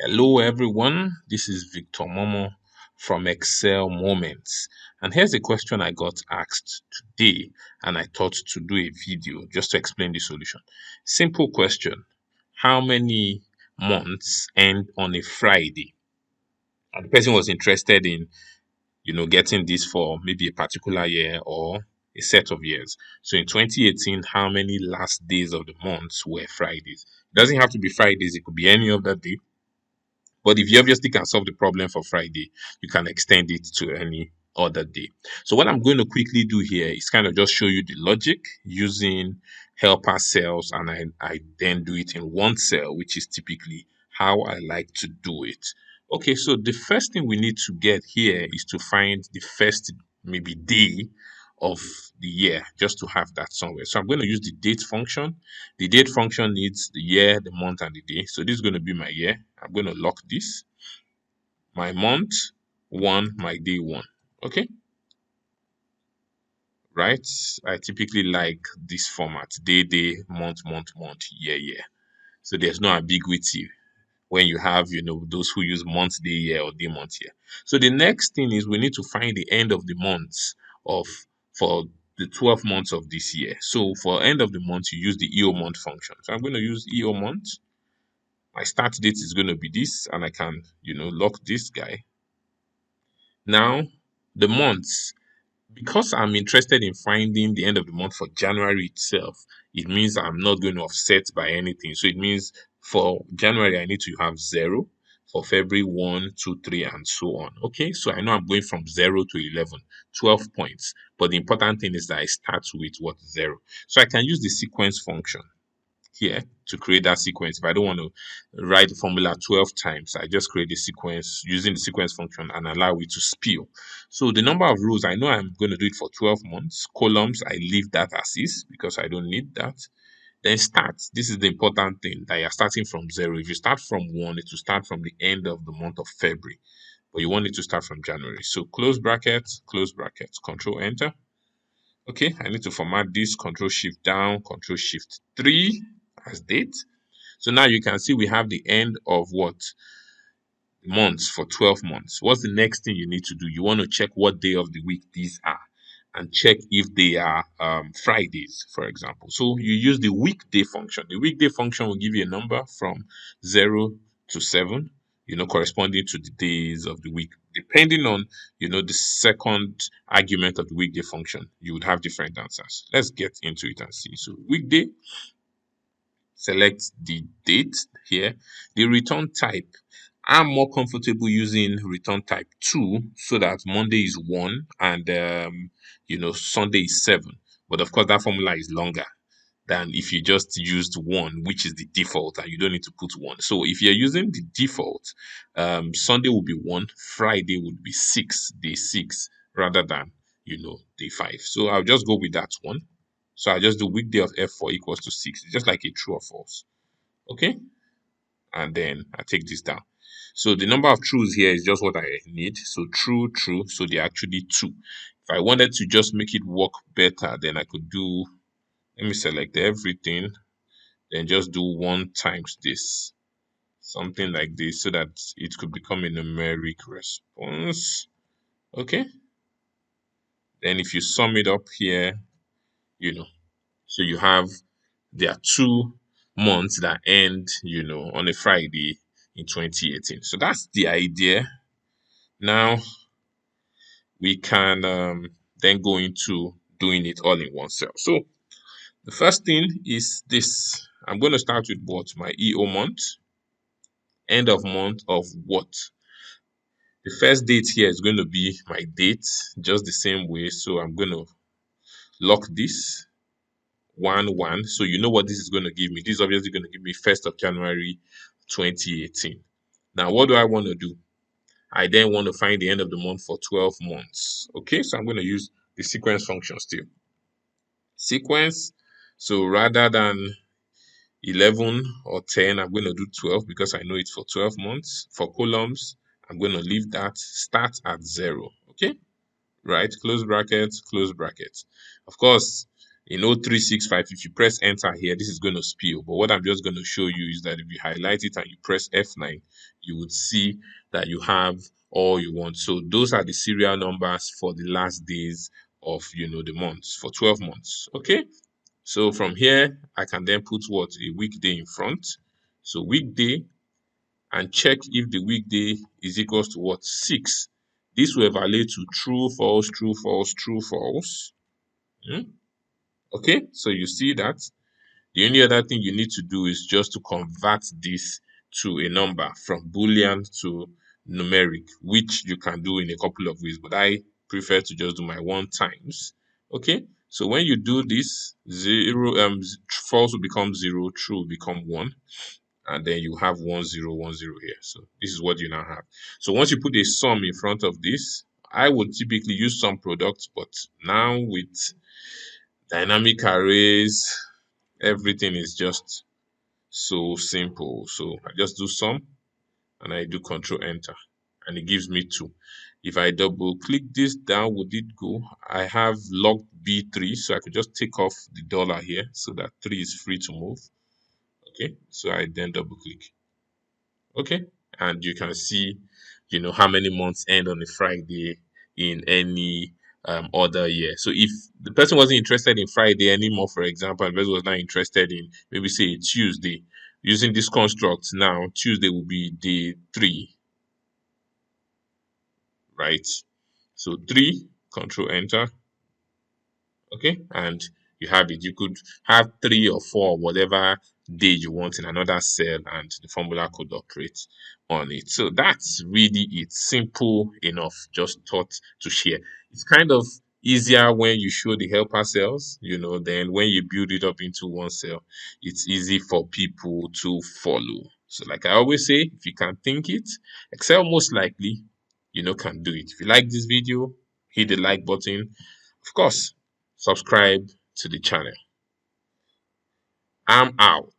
Hello, everyone. This is Victor Momo from Excel Moments. And here's a question I got asked today, and I thought to do a video just to explain the solution. Simple question. How many months end on a Friday? And the person was interested in, getting this for maybe a particular year or a set of years. So in 2018, how many last days of the months were Fridays? It doesn't have to be Fridays, it could be any other day, but if you obviously can solve the problem for Friday, you can extend it to any other day. So what I'm going to quickly do here is kind of just show you the logic using helper cells, and I then do it in one cell, which is typically how I like to do it. Okay, so the first thing we need to get here is to find the first maybe day of the year, just to have that somewhere. So I'm going to use the date function. The date function needs the year, the month, and the day. So this is going to be my year. I'm going to lock this. My month one, my day one. Okay, right? I typically like this format: day, day, month, month, month, year, year. So there's no ambiguity when you have, those who use month, day, year, or day, month, year. So the next thing is we need to find the end of the months of for the 12 months of this year. So for end of the month, you use the EO month function. So I'm going to use EO month. My start date is going to be this, and I can, lock this guy. Now, the months, because I'm interested in finding the end of the month for January itself, it means I'm not going to offset by anything. So it means for January, I need to have 0. For February, 1, 2, 3, and so on. Okay, so I know I'm going from 0 to 11, 12 points. But the important thing is that I start with what? 0. So I can use the sequence function here to create that sequence. If I don't want to write the formula 12 times, I just create the sequence using the sequence function and allow it to spill. So the number of rows, I know I'm going to do it for 12 months. Columns, I leave that as is because I don't need that. Then start. This is the important thing, that you're starting from 0. If you start from 1, it will start from the end of the month of February. But you want it to start from January. So close brackets, Control Enter. Okay, I need to format this, Control Shift down, Control Shift 3 as date. So now you can see we have the end of what? Months for 12 months. What's the next thing you need to do? You want to check what day of the week these are and check if they are Fridays, for example. So you use the weekday function. The weekday function will give you a number from 0 to 7, corresponding to the days of the week. Depending on, the second argument of the weekday function, you would have different answers. Let's get into it and see. So weekday, select the date here. The return type, I'm more comfortable using return type 2 so that Monday is 1 and Sunday is 7. But of course, that formula is longer than if you just used 1, which is the default, and you don't need to put 1. So if you're using the default, Sunday will be 1, Friday would be 6, day 6, rather than day 5. So I'll just go with that one. So I just do weekday of F4 equals to 6. It's just like a true or false. Okay, and then I take this down. So the number of truths here is just what I need. So true, true. So they're actually 2. If I wanted to just make it work better, then I could do, let me select everything, then just do 1 times this, something like this, so that it could become a numeric response. Okay, then if you sum it up here, so you have, there are 2 months that end, on a Friday in 2018. So that's the idea. Now we can then go into doing it all in one cell. So the first thing is this. I'm going to start with what? My EO month. End of month of what? The first date here is going to be my date, just the same way. So I'm going to lock this 1 1. So you know what this is going to give me. This is obviously going to give me 1st of January 2018. Now, what do I want to do? I then want to find the end of the month for 12 months. Okay, so I'm going to use the sequence function still. Sequence. So rather than 11 or 10, I'm going to do 12 because I know it's for 12 months. For columns, I'm going to leave that start at 0. Okay, right? Close brackets, close brackets. Of course, in 0365, if you press enter here, this is going to spill. But what I'm just going to show you is that if you highlight it and you press F9, you would see that you have all you want. So those are the serial numbers for the last days of the months for 12 months. Okay. So from here, I can then put what? A weekday in front. So weekday, and check if the weekday is equals to what? 6. This will evaluate to true, false, true, false, true, false. Okay, so you see that. The only other thing you need to do is just to convert this to a number from Boolean to numeric, which you can do in a couple of ways, but I prefer to just do my 1 times. Okay, so when you do this, false will become 0, true will become 1, and then you have 1010 here. So this is what you now have. So once you put a sum in front of this, I would typically use some products, but now with dynamic arrays, everything is just so simple. So I just do sum and I do control enter and it gives me 2. If I double click this down, would it go? I have locked B3, so I could just take off the dollar here so that 3 is free to move. Okay, so I then double click. Okay, and you can see how many months end on a Friday in any other year. So if the person wasn't interested in Friday anymore, for example, and the person was not interested in maybe say Tuesday, using this construct now, Tuesday will be day 3, right? So 3, control enter. Okay, and you have it. You could have 3 or 4, whatever day you want in another cell, and the formula could operate on it. So that's really it. Simple enough. Just thought to share. It's kind of easier when you show the helper cells, then when you build it up into one cell, it's easy for people to follow. So like I always say, if you can think it, Excel most likely can do it. If you like this video, hit the like button. Of course, subscribe to the channel. I'm out.